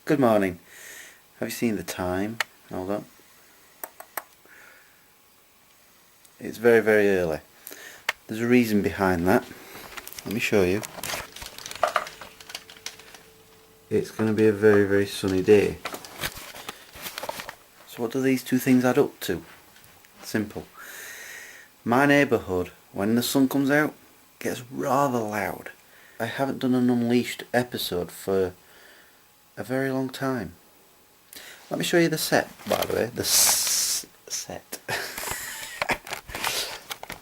Good morning. Have you seen the time? Hold on. It's very, very early. There's a reason behind that. Let me show you. It's going to be a very, very sunny day. So what do these two things add up to? Simple. My neighbourhood, when the sun comes out, gets rather loud. I haven't done an Unleashed episode for a very long time. Let me show you the set, by the way. The set.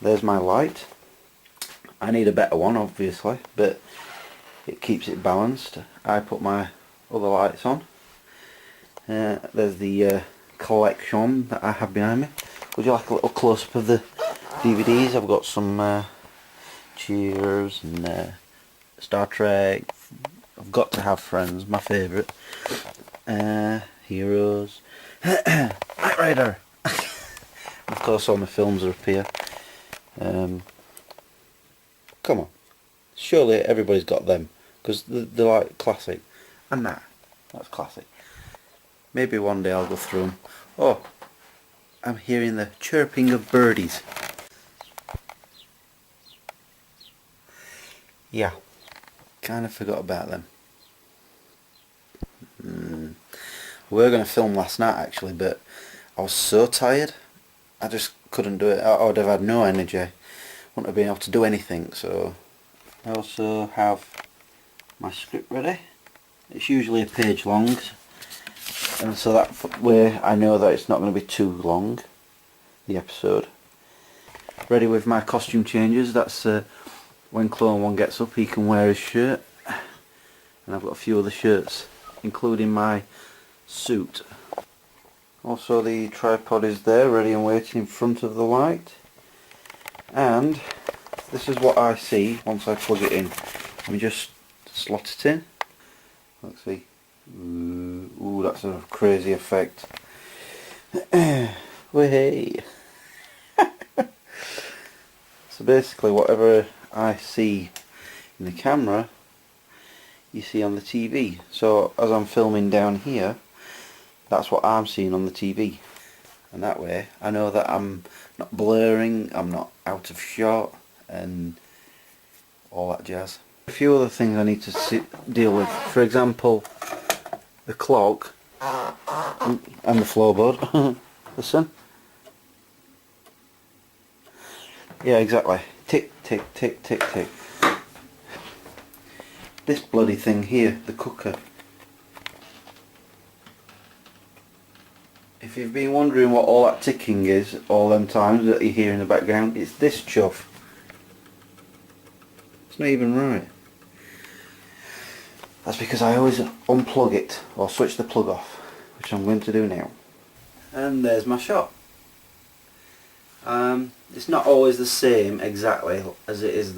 There's my light. I need a better one, obviously, but it keeps it balanced. I put my other lights on. There's the collection that I have behind me. Would you like a little close-up of the DVDs? I've got some Cheers and Star Trek. I've got to have Friends, my favourite. Heroes. Knight Rider. Of course, all my films are up here. Come on, surely everybody's got them because they're like classic. And that's classic. Maybe one day I'll go through them. Oh, I'm hearing the chirping of birdies. Yeah, kind of forgot about them. We were going to film last night actually, but I was so tired I just couldn't do it. I would have had no energy, wouldn't have been able to do anything. So I also have my script ready. It's usually a page long, and so that way I know that it's not going to be too long, the episode. Ready with my costume changes. That's when Clone One gets up he can wear his shirt, and I've got a few other shirts including my suit. Also the tripod is there ready and waiting in front of the light, and this is what I see once I plug it in. Let me just slot it in. Let's see. Ooh, that's a crazy effect. Way. So basically whatever I see in the camera you see on the TV. So as I'm filming down here, that's what I'm seeing on the TV. And that way I know that I'm not blurring, I'm not out of shot and all that jazz. A few other things I need to deal with. For example, the clock and the floorboard. Listen. Yeah, exactly. Tick, tick, tick, tick, tick. This bloody thing here, the cooker. If you've been wondering what all that ticking is, all them times that you hear in the background, it's this chuff. It's not even right. That's because I always unplug it or switch the plug off, which I'm going to do now. And there's my shot. It's not always the same exactly as it is,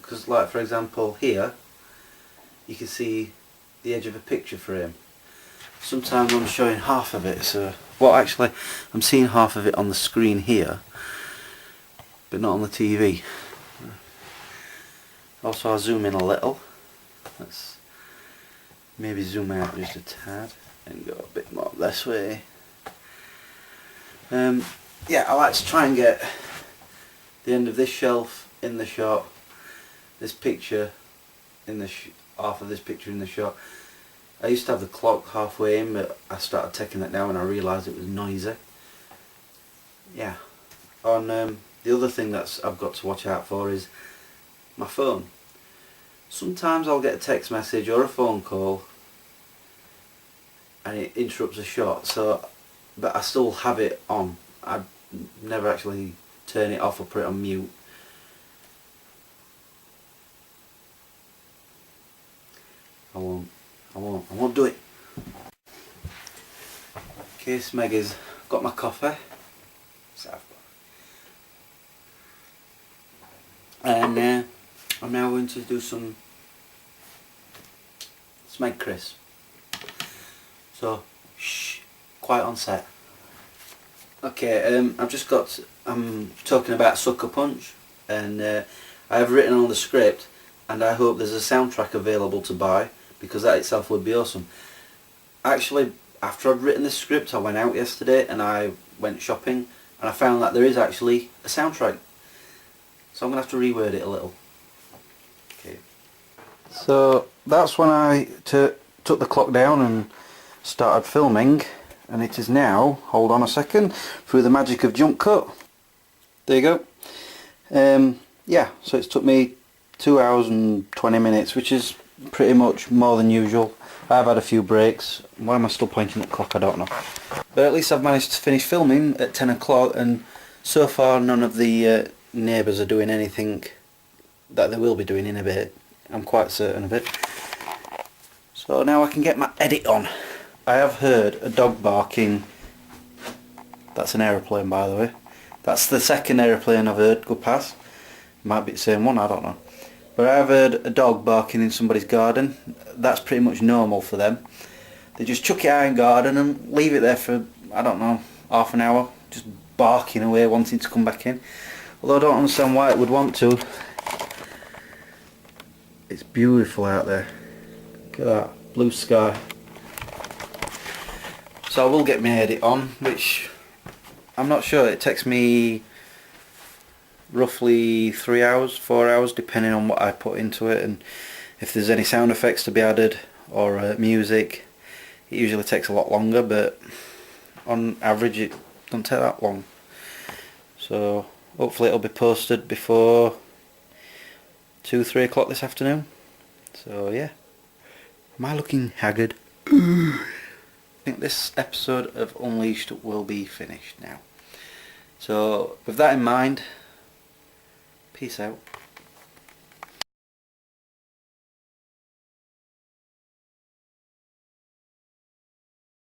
because like for example here, you can see the edge of a picture frame. Sometimes I'm showing half of it, so well actually I'm seeing half of it on the screen here, but not on the TV. Also I'll zoom in a little. Let's maybe zoom out just a tad and go a bit more this way. Yeah, I like to try and get the end of this shelf in the shot, this picture in the half of this picture in the shot. I used to have the clock halfway in, but I started taking that down when I realised it was noisy. Yeah. On the other thing that I've got to watch out for is my phone. Sometimes I'll get a text message or a phone call and it interrupts a shot, so but I still have it on. I never actually turn it off or put it on mute. I won't do it. Okay, Smeggies, got my coffee. And I'm now going to do some Smeg Crisp. So, shh, quiet on set. Okay, I'm talking about Sucker Punch, and I have written on the script, and I hope there's a soundtrack available to buy, because that itself would be awesome. actually, after I'd written this script, I went out yesterday and I went shopping, and I found that there is actually a soundtrack. So I'm going to have to reword it a little. Okay. So that's when I took the clock down and started filming, and it is now, hold on a second, through the magic of jump cut. There you go. Yeah, so it's took me 2 hours and 20 minutes, which is pretty much more than usual. I've had a few breaks. Why am I still pointing at the clock? I don't know. But at least I've managed to finish filming at 10 o'clock, and so far none of the neighbours are doing anything that they will be doing in a bit. I'm quite certain of it. So now I can get my edit on. I have heard a dog barking. That's an aeroplane, by the way. That's the second aeroplane I've heard go past. Might be the same one, I don't know. But I've heard a dog barking in somebody's garden. That's pretty much normal for them. They just chuck it out in the garden and leave it there for, I don't know, half an hour, just barking away, wanting to come back in. Although I don't understand why it would want to. It's beautiful out there. Look at that, blue sky. So I will get my edit on, which I'm not sure. It takes me roughly 3 hours, 4 hours, depending on what I put into it, and if there's any sound effects to be added or music. It usually takes a lot longer, but on average it doesn't take that long. So hopefully it'll be posted before 2-3 o'clock this afternoon. So yeah. Am I looking haggard? I think this episode of Unleashed will be finished now. So with that in mind, peace out.